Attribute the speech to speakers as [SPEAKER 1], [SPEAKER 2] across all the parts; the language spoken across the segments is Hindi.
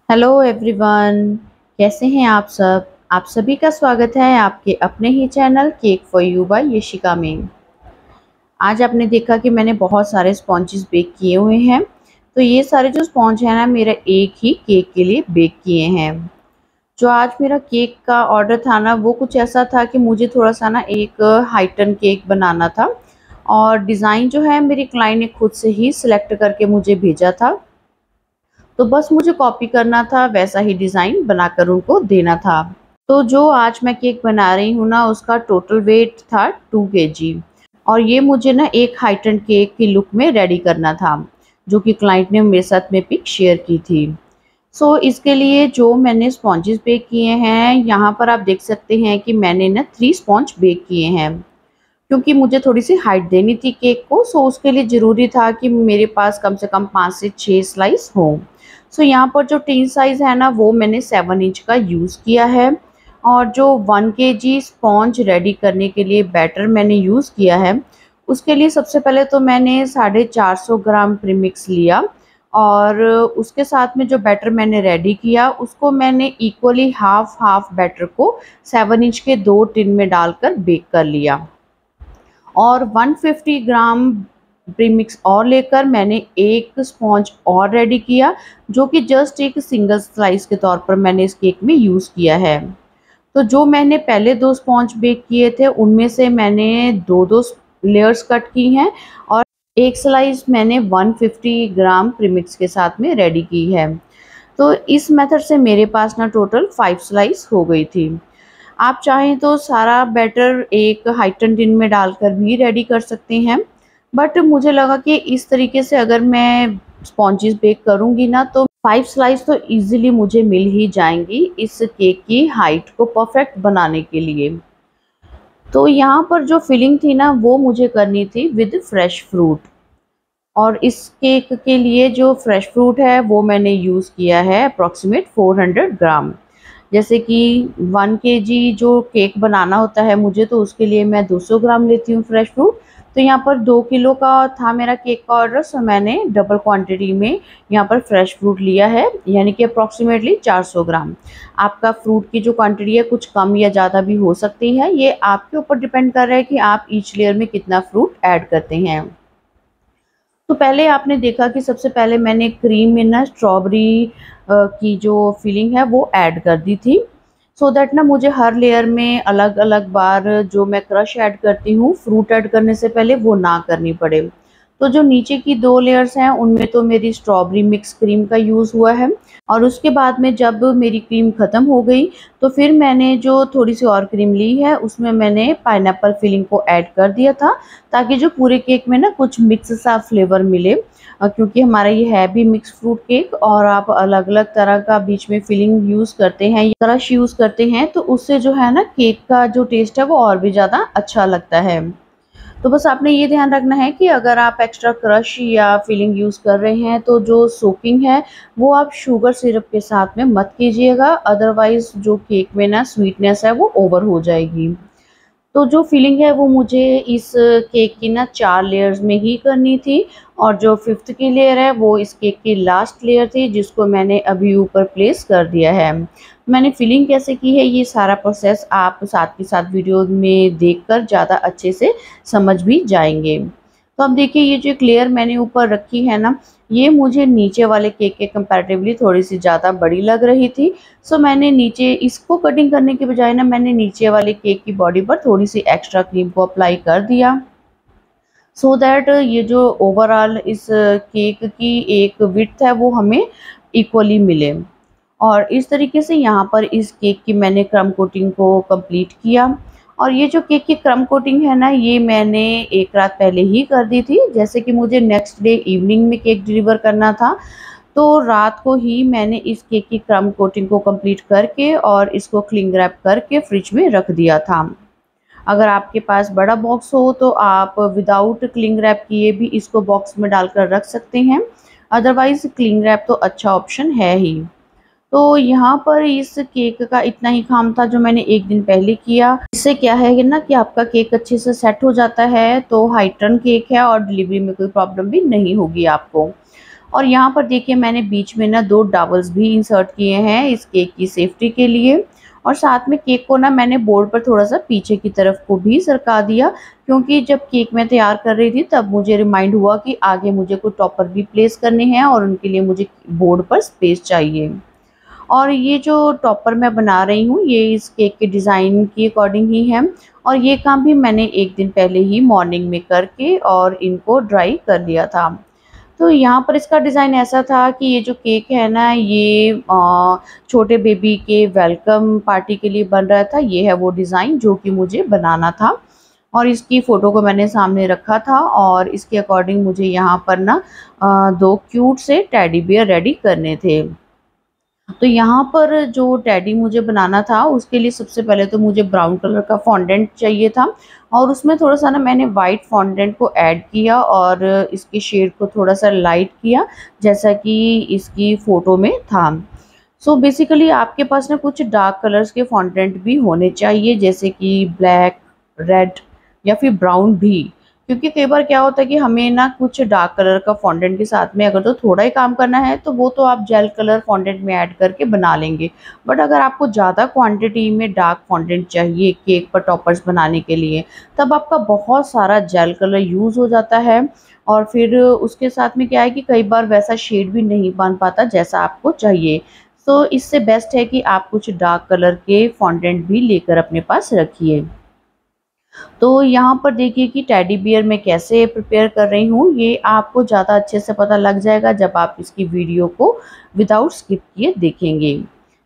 [SPEAKER 1] Hello everyone. कैसे हैं आप सब। आप सभी का स्वागत है आपके अपने ही channel cake for you by Yashika में। आज आपने देखा कि मैंने बहुत सारे स्पॉन्जेस बेक किए हुए हैं। तो ये सारे जो स्पॉन्ज हैं ना, मेरा एक ही केक के लिए बेक किए हैं। जो आज मेरा केक का ऑर्डर था ना, वो कुछ ऐसा था कि मुझे थोड़ा सा ना एक हाइटन केक बनाना था। और डिज़ाइन जो है मेरी क्लाइंट ने खुद से ही सिलेक्ट करके मुझे भेजा था। तो बस मुझे कॉपी करना था, वैसा ही डिज़ाइन बनाकर उनको देना था। तो जो आज मैं केक बना रही हूँ ना, उसका टोटल वेट था 2 केजी। और ये मुझे ना एक हाइटन केक की लुक में रेडी करना था, जो कि क्लाइंट ने मेरे साथ में पिक शेयर की थी। इसके लिए जो मैंने स्पॉन्जेस बेक किए हैं, यहाँ पर आप देख सकते हैं कि मैंने ना 3 स्पॉन्ज बेक किए हैं। क्योंकि मुझे थोड़ी-सी हाइट देनी थी केक को, उसके लिए ज़रूरी था कि मेरे पास कम से कम 5 से 6 स्लाइस हों। यहाँ पर जो टिन साइज़ है ना, वो मैंने 7 इंच का यूज़ किया है। और जो 1 केजी स्पॉन्ज रेडी करने के लिए बैटर मैंने यूज़ किया है, उसके लिए सबसे पहले तो मैंने 450 ग्राम प्रीमिक्स लिया। और उसके साथ में जो बैटर मैंने रेडी किया, उसको मैंने इक्वली हाफ़-हाफ़ बैटर को 7 इंच के 2 टिन में डालकर बेक कर लिया। और 150 ग्राम प्रीमिक्स और लेकर मैंने एक स्पॉन्ज और रेडी किया, जो कि जस्ट एक सिंगल स्लाइस के तौर पर मैंने इस केक में यूज़ किया है। तो जो मैंने पहले 2 स्पॉन्ज बेक किए थे, उनमें से मैंने 2-2 लेयर्स कट की हैं। और एक स्लाइस मैंने 150 ग्राम प्रीमिक्स के साथ में रेडी की है। तो इस मेथड से मेरे पास ना टोटल 5 स्लाइस हो गई थी। आप चाहें तो सारा बैटर एक हाइटन टिन में डालकर भी रेडी कर सकते हैं। बट मुझे लगा कि इस तरीके से अगर मैं स्पॉन्जेस बेक करूँगी ना, तो 5 स्लाइस तो ईज़िली मुझे मिल ही जाएँगी इस केक की हाइट को परफेक्ट बनाने के लिए। तो यहाँ पर जो फिलिंग थी ना, वो मुझे करनी थी विद फ्रेश फ्रूट। और इस केक के लिए जो फ्रेश फ्रूट है, वो मैंने यूज़ किया है अप्रॉक्सिमेट 400 ग्राम। जैसे कि 1 केजी जो केक बनाना होता है मुझे, तो उसके लिए मैं 200 ग्राम लेती हूँ फ्रेश फ्रूट। तो यहाँ पर 2 किलो का था मेरा केक का ऑर्डर, सो मैंने डबल क्वांटिटी में यहाँ पर फ्रेश फ्रूट लिया है, यानी कि अप्रॉक्सिमेटली 400 ग्राम। आपका फ्रूट की जो क्वांटिटी है कुछ कम या ज़्यादा भी हो सकती है, ये आपके ऊपर डिपेंड कर रहा है कि आप ईच लेयर में कितना फ्रूट ऐड करते हैं। तो पहले आपने देखा कि सबसे पहले मैंने क्रीम में ना स्ट्रॉबेरी की जो फिलिंग है वो ऐड कर दी थी, सो दैट ना मुझे हर लेयर में अलग-अलग बार जो मैं क्रश ऐड करती हूँ फ्रूट ऐड करने से पहले, वो ना करनी पड़े। तो जो नीचे की 2 लेयर्स हैं, उनमें तो मेरी स्ट्रॉबेरी मिक्स क्रीम का यूज़ हुआ है। और उसके बाद में जब मेरी क्रीम ख़त्म हो गई, तो फिर मैंने जो थोड़ी-सी और क्रीम ली है, उसमें मैंने पाइनएप्पल फिलिंग को ऐड कर दिया था, ताकि जो पूरे केक में ना कुछ मिक्स सा फ्लेवर मिले। क्योंकि हमारा ये है भी मिक्स फ्रूट केक, और आप अलग-अलग तरह का बीच में फिलिंग यूज़ करते हैं या क्रश यूज़ करते हैं, तो उससे जो है ना केक का जो टेस्ट है वो और भी ज़्यादा अच्छा लगता है। तो बस आपने ये ध्यान रखना है कि अगर आप एक्स्ट्रा क्रश या फिलिंग यूज़ कर रहे हैं, तो जो सोकिंग है वो आप शुगर सिरप के साथ में मत कीजिएगा, अदरवाइज़ जो केक में ना स्वीटनेस है वो ओवर हो जाएगी। तो जो फिलिंग है वो मुझे इस केक की ना 4 लेयर्स में ही करनी थी। और जो 5th की लेयर है, वो इस केक की लास्ट लेयर थी, जिसको मैंने अभी ऊपर प्लेस कर दिया है। मैंने फिलिंग कैसे की है, ये सारा प्रोसेस आप साथ के साथ वीडियो में देखकर ज़्यादा अच्छे से समझ भी जाएंगे। तो अब देखिए, ये जो एक लेयर मैंने ऊपर रखी है ना, ये मुझे नीचे वाले केक के कंपैरेटिवली थोड़ी-सी ज़्यादा बड़ी लग रही थी। मैंने नीचे इसको कटिंग करने के बजाय ना, मैंने नीचे वाले केक की बॉडी पर थोड़ी-सी एक्स्ट्रा क्रीम को अप्लाई कर दिया, सो दैट ये जो ओवरऑल इस केक की एक विड्थ है वो हमें इक्वली मिले। और इस तरीके से यहाँ पर इस केक की मैंने क्रम्ब कोटिंग को कंप्लीट किया। और ये जो केक की क्रम्ब कोटिंग है ना, ये मैंने एक रात पहले ही कर दी थी। जैसे कि मुझे नेक्स्ट डे इवनिंग में केक डिलीवर करना था, तो रात को ही मैंने इस केक की क्रम्ब कोटिंग को कंप्लीट करके और इसको क्लिंग रैप करके फ्रिज में रख दिया था। अगर आपके पास बड़ा बॉक्स हो, तो आप विदाउट क्लिंग रैप किए भी इसको बॉक्स में डालकर रख सकते हैं, अदरवाइज़ क्लिंग रैप तो अच्छा ऑप्शन है ही। तो यहाँ पर इस केक का इतना ही काम था जो मैंने एक दिन पहले किया। इससे क्या है कि ना कि आपका केक अच्छे से सेट हो जाता है, तो हाई टर्न केक है और डिलीवरी में कोई प्रॉब्लम भी नहीं होगी आपको। और यहाँ पर देखिए मैंने बीच में ना 2 डॉवल्स भी इंसर्ट किए हैं इस केक की सेफ्टी के लिए। और साथ में केक को ना मैंने बोर्ड पर थोड़ा-सा पीछे की तरफ को भी सरका दिया, क्योंकि जब केक मैं तैयार कर रही थी तब मुझे रिमाइंड हुआ कि आगे मुझे कुछ टॉपर भी प्लेस करने हैं और उनके लिए मुझे बोर्ड पर स्पेस चाहिए। और ये जो टॉपर मैं बना रही हूँ ये इस केक के डिज़ाइन के अकॉर्डिंग ही है, और ये काम भी मैंने 1 दिन पहले ही मॉर्निंग में करके और इनको ड्राई कर लिया था। तो यहाँ पर इसका डिज़ाइन ऐसा था कि ये जो केक है ना ये छोटे बेबी के वेलकम पार्टी के लिए बन रहा था। ये है वो डिज़ाइन जो कि मुझे बनाना था, और इसकी फ़ोटो को मैंने सामने रखा था और इसके अकॉर्डिंग मुझे यहाँ पर ना 2 क्यूट से टेडी बियर रेडी करने थे। तो यहाँ पर जो टेडी मुझे बनाना था उसके लिए सबसे पहले तो मुझे ब्राउन कलर का फॉन्डेंट चाहिए था, और उसमें थोड़ा-सा ना मैंने वाइट फॉन्डेंट को ऐड किया और इसकी शेड को थोड़ा-सा लाइट किया, जैसा कि इसकी फ़ोटो में था। सो बेसिकली आपके पास ना कुछ डार्क कलर्स के फॉन्टेंट भी होने चाहिए, जैसे कि ब्लैक, रेड या फिर ब्राउन भी। क्योंकि कई बार क्या होता है कि हमें ना कुछ डार्क कलर का फॉन्टेंट के साथ में अगर तो थोड़ा ही काम करना है तो वो तो आप जेल कलर फॉन्टेंट में ऐड करके बना लेंगे। बट अगर आपको ज़्यादा क्वांटिटी में डार्क फॉन्टेंट चाहिए केक पर टॉपर्स बनाने के लिए, तब आपका बहुत सारा जेल कलर यूज़ हो जाता है, और फिर उसके साथ में क्या है कि कई बार वैसा शेड भी नहीं बन पाता जैसा आपको चाहिए। तो इससे बेस्ट है कि आप कुछ डार्क कलर के फॉन्टेंट भी लेकर अपने पास रखिए। तो यहाँ पर देखिए कि टेडी बियर मैं कैसे प्रिपेयर कर रही हूँ, ये आपको ज़्यादा अच्छे से पता लग जाएगा जब आप इसकी वीडियो को विदाउट स्किप किए देखेंगे।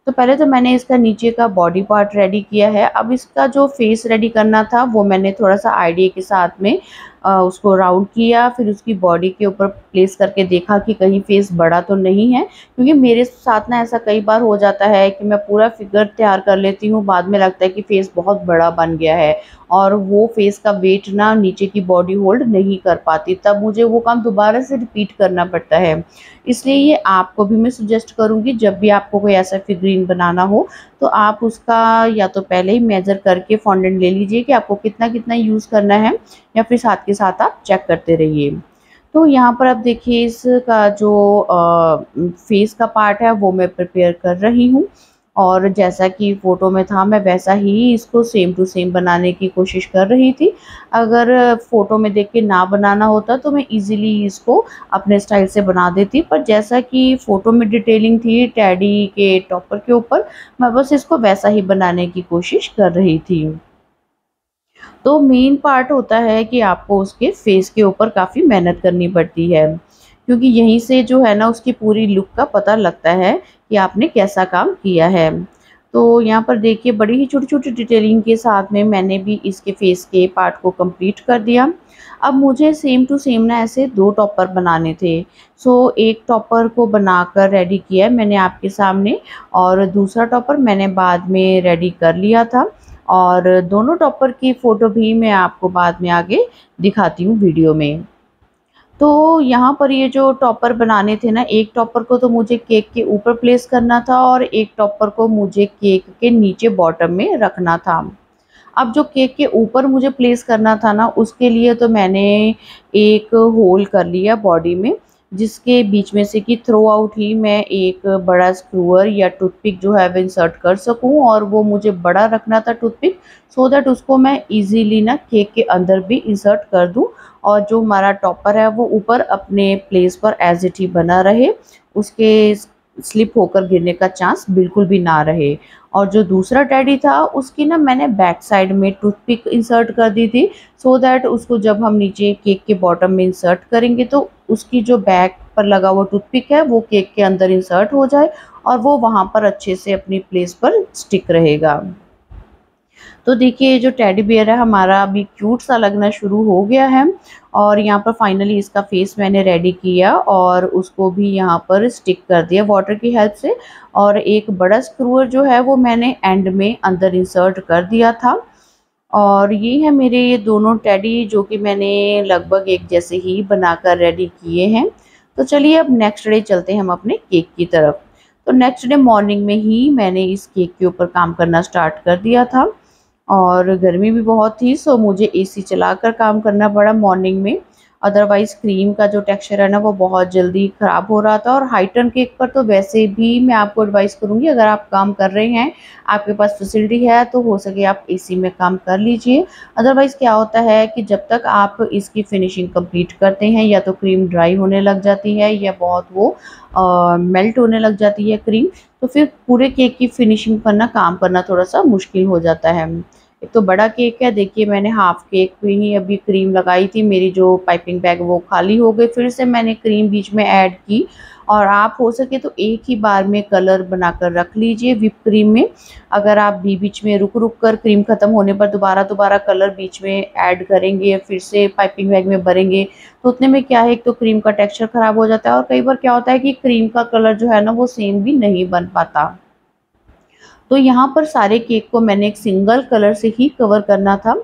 [SPEAKER 1] तो पहले तो मैंने इसका नीचे का बॉडी पार्ट रेडी किया है। अब इसका जो फेस रेडी करना था वो मैंने थोड़ा-सा आइडिया के साथ में उसको राउंड किया, फिर उसकी बॉडी के ऊपर प्लेस करके देखा कि कहीं फेस बड़ा तो नहीं है। क्योंकि मेरे साथ ना ऐसा कई बार हो जाता है कि मैं पूरा फिगर तैयार कर लेती हूँ, बाद में लगता है कि फेस बहुत बड़ा बन गया है और वो फेस का वेट ना नीचे की बॉडी होल्ड नहीं कर पाती, तब मुझे वो काम दोबारा से रिपीट करना पड़ता है। इसलिए ये आपको भी मैं सजेस्ट करूँगी, जब भी आपको कोई ऐसा फिगरीन बनाना हो तो आप उसका या तो पहले ही मेज़र करके फॉन्डेंट ले लीजिए कि आपको कितना-कितना यूज़ करना है, या फिर साथ के साथ आप चेक करते रहिए। तो यहाँ पर आप देखिए इसका जो फेस का पार्ट है वो मैं प्रिपेयर कर रही हूँ, और जैसा कि फ़ोटो में था मैं वैसा ही इसको सेम टू सेम बनाने की कोशिश कर रही थी। अगर फ़ोटो में देख के ना बनाना होता तो मैं ईज़िली इसको अपने स्टाइल से बना देती, पर जैसा कि फ़ोटो में डिटेलिंग थी टेडी के टॉपर के ऊपर, मैं बस इसको वैसा ही बनाने की कोशिश कर रही थी। तो मेन पार्ट होता है कि आपको उसके फेस के ऊपर काफ़ी मेहनत करनी पड़ती है, क्योंकि यहीं से जो है ना उसकी पूरी लुक का पता लगता है कि आपने कैसा काम किया है। तो यहाँ पर देखिए बड़ी ही छोटी-छोटी डिटेलिंग के साथ में मैंने भी इसके फेस के पार्ट को कंप्लीट कर दिया। अब मुझे सेम टू सेम ना ऐसे 2 टॉपर बनाने थे। सो एक टॉपर को बनाकर रेडी किया है मैंने आपके सामने, और दूसरा टॉपर मैंने बाद में रेडी कर लिया था, और दोनों टॉपर की फ़ोटो भी मैं आपको बाद में आगे दिखाती हूँ वीडियो में। तो यहाँ पर ये जो टॉपर बनाने थे ना, एक टॉपर को तो मुझे केक के ऊपर प्लेस करना था और एक टॉपर को मुझे केक के नीचे बॉटम में रखना था। अब जो केक के ऊपर मुझे प्लेस करना था ना, उसके लिए तो मैंने एक होल कर लिया बॉडी में, जिसके बीच में से कि थ्रू आउट ही मैं एक बड़ा स्क्रूअर या टूथपिक जो है वो इंसर्ट कर सकूं, और वो मुझे बड़ा रखना था टूथपिक, सो दैट उसको मैं इजीली ना केक के अंदर भी इंसर्ट कर दूं, और जो हमारा टॉपर है वो ऊपर अपने प्लेस पर एज इट ही बना रहे, उसके स्लिप होकर गिरने का चांस बिल्कुल भी ना रहे। और जो दूसरा टेडी था उसकी ना मैंने बैक साइड में टूथपिक इंसर्ट कर दी थी, सो दैट उसको जब हम नीचे केक के बॉटम में इंसर्ट करेंगे तो उसकी जो बैक पर लगा हुआ टूथपिक है वो केक के अंदर इंसर्ट हो जाए और वो वहाँ पर अच्छे से अपनी प्लेस पर स्टिक रहेगा। तो देखिए जो टेडी बियर है हमारा अभी क्यूट सा लगना शुरू हो गया है, और यहाँ पर फाइनली इसका फेस मैंने रेडी किया और उसको भी यहाँ पर स्टिक कर दिया वाटर की हेल्प से, और एक बड़ा स्क्रूअर जो है वो मैंने एंड में अंदर इंसर्ट कर दिया था। और ये है मेरे ये दोनों टेडी जो कि मैंने लगभग एक जैसे ही बनाकर रेडी किए हैं। तो चलिए अब नेक्स्ट डे चलते हैं हम अपने केक की तरफ। तो नेक्स्ट डे मॉर्निंग में ही मैंने इस केक के ऊपर काम करना स्टार्ट कर दिया था, और गर्मी भी बहुत थी, सो मुझे एसी चलाकर काम करना पड़ा मॉर्निंग में। अदरवाइज़ क्रीम का जो टेक्सचर है ना वो बहुत जल्दी ख़राब हो रहा था। और हाई टर्न केक पर तो वैसे भी मैं आपको एडवाइस करूँगी, अगर आप काम कर रहे हैं, आपके पास फैसिलिटी है, तो हो सके आप एसी में काम कर लीजिए। अदरवाइज़ क्या होता है कि जब तक आप इसकी फिनिशिंग कंप्लीट करते हैं, या तो क्रीम ड्राई होने लग जाती है या बहुत वो मेल्ट होने लग जाती है क्रीम, तो फिर पूरे केक की फिनिशिंग पर ना काम करना थोड़ा-सा मुश्किल हो जाता है। एक तो बड़ा केक है, देखिए मैंने हाफ केक पे ही अभी क्रीम लगाई थी, मेरी जो पाइपिंग बैग वो खाली हो गई, फिर से मैंने क्रीम बीच में ऐड की। और आप हो सके तो एक ही बार में कलर बनाकर रख लीजिए व्हिप क्रीम में। अगर आप बीच में रुक-रुक कर क्रीम ख़त्म होने पर दोबारा कलर बीच में ऐड करेंगे, फिर से पाइपिंग बैग में भरेंगे, तो उतने में क्या है, एक तो क्रीम का टेक्सचर ख़राब हो जाता है, और कई बार क्या होता है कि क्रीम का कलर जो है ना वो सेम भी नहीं बन पाता। तो यहाँ पर सारे केक को मैंने एक सिंगल कलर से ही कवर करना था।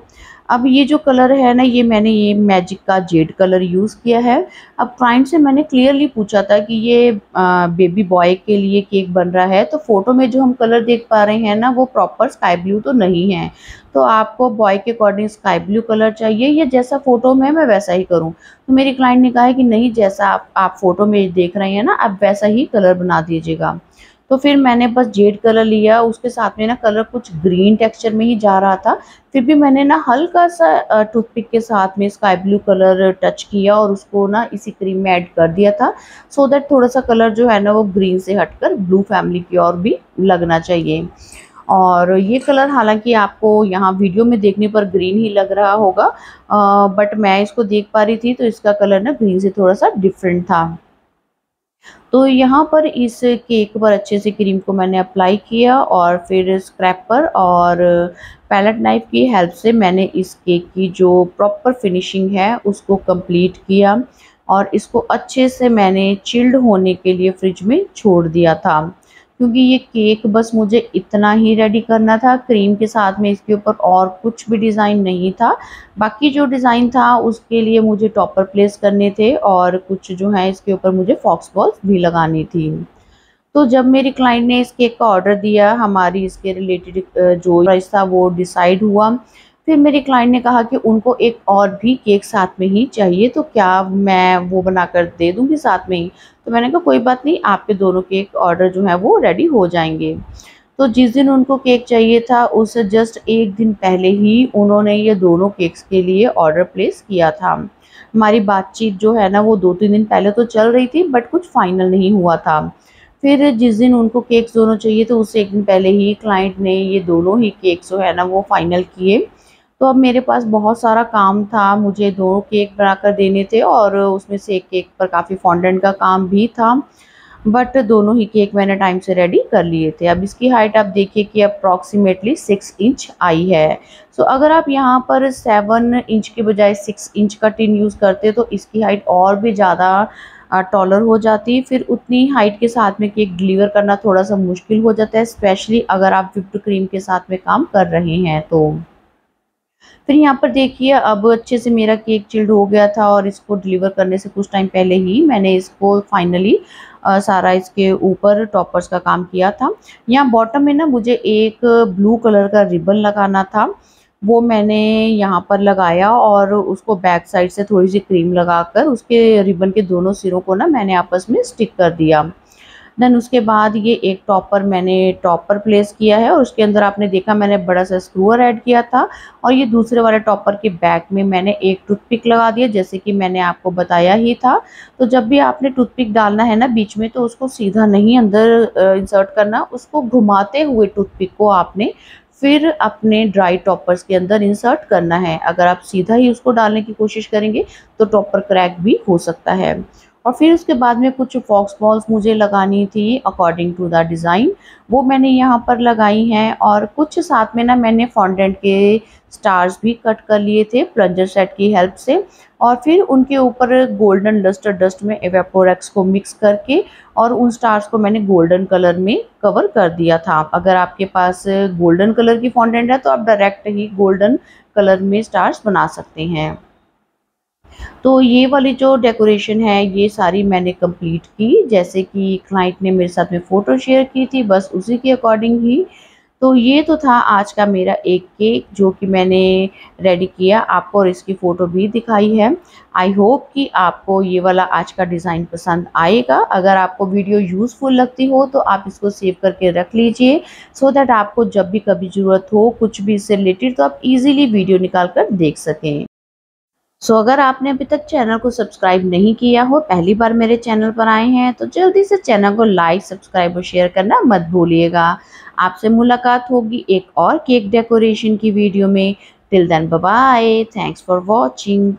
[SPEAKER 1] अब ये जो कलर है ना, मैंने ये मैजिक का जेड कलर यूज़ किया है। अब क्लाइंट से मैंने क्लियरली पूछा था कि ये बेबी बॉय के लिए केक बन रहा है, तो फ़ोटो में जो हम कलर देख पा रहे हैं ना वो प्रॉपर स्काई ब्लू तो नहीं है। तो आपको बॉय के अकॉर्डिंग स्काई ब्लू कलर चाहिए, या जैसा फ़ोटो में है मैं वैसा ही करूँ? तो मेरी क्लाइंट ने कहा है कि नहीं, जैसा आप फ़ोटो में देख रहे हैं ना, आप वैसा ही कलर बना दीजिएगा। तो फिर मैंने बस जेड कलर लिया, उसके साथ में ना कलर कुछ ग्रीन टेक्सचर में ही जा रहा था। फिर भी मैंने ना हल्का-सा टूथपिक के साथ में स्काई ब्लू कलर टच किया और उसको ना इसी क्रीम में ऐड कर दिया था, सो दैट थोड़ा-सा कलर जो है ना वो ग्रीन से हटकर ब्लू फैमिली की ओर भी लगना चाहिए। और ये कलर हालाँकि आपको यहाँ वीडियो में देखने पर ग्रीन ही लग रहा होगा, बट मैं इसको देख पा रही थी तो इसका कलर ना ग्रीन से थोड़ा-सा डिफरेंट था। तो यहाँ पर इस केक पर अच्छे से क्रीम को मैंने अप्लाई किया, और फिर स्क्रैपर और पैलेट नाइफ की हेल्प से मैंने इस केक की जो प्रॉपर फिनिशिंग है उसको कंप्लीट किया, और इसको अच्छे से मैंने चिल्ड होने के लिए फ्रिज में छोड़ दिया था। क्योंकि ये केक बस मुझे इतना ही रेडी करना था, क्रीम के साथ में इसके ऊपर और कुछ भी डिज़ाइन नहीं था। बाकी जो डिज़ाइन था उसके लिए मुझे टॉपर प्लेस करने थे, और कुछ जो है इसके ऊपर मुझे फॉक्स बॉल्स भी लगानी थी। तो जब मेरी क्लाइंट ने इस केक का ऑर्डर दिया, हमारी इसके रिलेटेड जो प्राइस था वो डिसाइड हुआ। फिर मेरी क्लाइंट ने कहा कि उनको एक और भी केक साथ में ही चाहिए, तो क्या मैं वो बनाकर दे दूँगी साथ में ही? तो मैंने कहा कोई बात नहीं, आपके दोनों केक ऑर्डर जो है वो रेडी हो जाएँगे। तो जिस दिन उनको केक चाहिए था उससे जस्ट 1 दिन पहले ही उन्होंने ये दोनों केक्स के लिए ऑर्डर प्लेस किया था। हमारी बातचीत जो है ना वो 2-3 दिन पहले तो चल रही थी, बट कुछ फाइनल नहीं हुआ था। फिर जिस दिन उनको केक्स दोनों चाहिए तो उससे 1 दिन पहले ही क्लाइंट ने ये दोनों ही केक्स जो है ना वो फाइनल किए। तो अब मेरे पास बहुत सारा काम था, मुझे 2 केक बनाकर देने थे, और उसमें से 1 केक पर काफ़ी फॉन्डेंट का काम भी था। बट दोनों ही केक मैंने टाइम से रेडी कर लिए थे। अब इसकी हाइट आप देखिए कि अप्रॉक्सिमेटली 6 इंच आई है। सो अगर आप यहाँ पर 7 इंच के बजाय 6 इंच का टिन यूज़ करते तो इसकी हाइट और भी ज़्यादा टॉलर हो जाती। फिर उतनी हाइट के साथ में केक डिलीवर करना थोड़ा-सा मुश्किल हो जाता है, स्पेशली अगर आप व्हिप्ड क्रीम के साथ में काम कर रहे हैं तो। फिर यहाँ पर देखिए अब अच्छे से मेरा केक चिल्ड हो गया था, और इसको डिलीवर करने से कुछ टाइम पहले ही मैंने इसको फाइनली सारा इसके ऊपर टॉपर्स का काम किया था। यहाँ बॉटम में ना मुझे एक ब्लू कलर का रिबन लगाना था, वो मैंने यहाँ पर लगाया, और उसको बैक साइड से थोड़ी-सी क्रीम लगाकर उसके रिबन के दोनों सिरों को ना मैंने आपस में स्टिक कर दिया। देन उसके बाद ये एक टॉपर प्लेस किया है, और उसके अंदर आपने देखा मैंने बड़ा सा स्क्रूअर ऐड किया था, और ये दूसरे वाले टॉपर के बैक में मैंने एक टूथपिक लगा दिया, जैसे कि मैंने आपको बताया ही था। तो जब भी आपने टूथपिक डालना है ना बीच में, तो उसको सीधा नहीं अंदर इंसर्ट करना, उसको घुमाते हुए टूथपिक को आपने फिर अपने ड्राई टॉपर्स के अंदर इंसर्ट करना है। अगर आप सीधा ही उसको डालने की कोशिश करेंगे तो टॉपर क्रैक भी हो सकता है। और फिर उसके बाद में कुछ फॉक्स बॉल्स मुझे लगानी थी अकॉर्डिंग टू द डिज़ाइन, वो मैंने यहाँ पर लगाई हैं, और कुछ साथ में ना मैंने फॉन्डेंट के स्टार्स भी कट कर लिए थे प्लंजर सेट की हेल्प से, और फिर उनके ऊपर गोल्डन लस्टर डस्ट में एवापोरेक्स को मिक्स करके, और उन स्टार्स को मैंने गोल्डन कलर में कवर कर दिया था। अगर आपके पास गोल्डन कलर की फॉन्डेंट है तो आप डायरेक्ट ही गोल्डन कलर में स्टार्स बना सकते हैं। तो ये वाली जो डेकोरेशन है ये सारी मैंने कंप्लीट की, जैसे कि क्लाइंट ने मेरे साथ में फ़ोटो शेयर की थी, बस उसी के अकॉर्डिंग ही तो ये तो था आज का मेरा एक केक जो कि मैंने रेडी किया आपको, और इसकी फ़ोटो भी दिखाई है। आई होप कि आपको ये वाला आज का डिज़ाइन पसंद आएगा। अगर आपको वीडियो यूज़फुल लगती हो तो आप इसको सेव करके रख लीजिए, सो दैट आपको जब भी कभी ज़रूरत हो कुछ भी इससे रिलेटेड तो आप इजीली वीडियो निकाल कर देख सकें। अगर आपने अभी तक चैनल को सब्सक्राइब नहीं किया हो, पहली बार मेरे चैनल पर आए हैं, तो जल्दी से चैनल को लाइक, सब्सक्राइब और शेयर करना मत भूलिएगा। आपसे मुलाकात होगी एक और केक डेकोरेशन की वीडियो में। Till then bye bye, thanks for watching.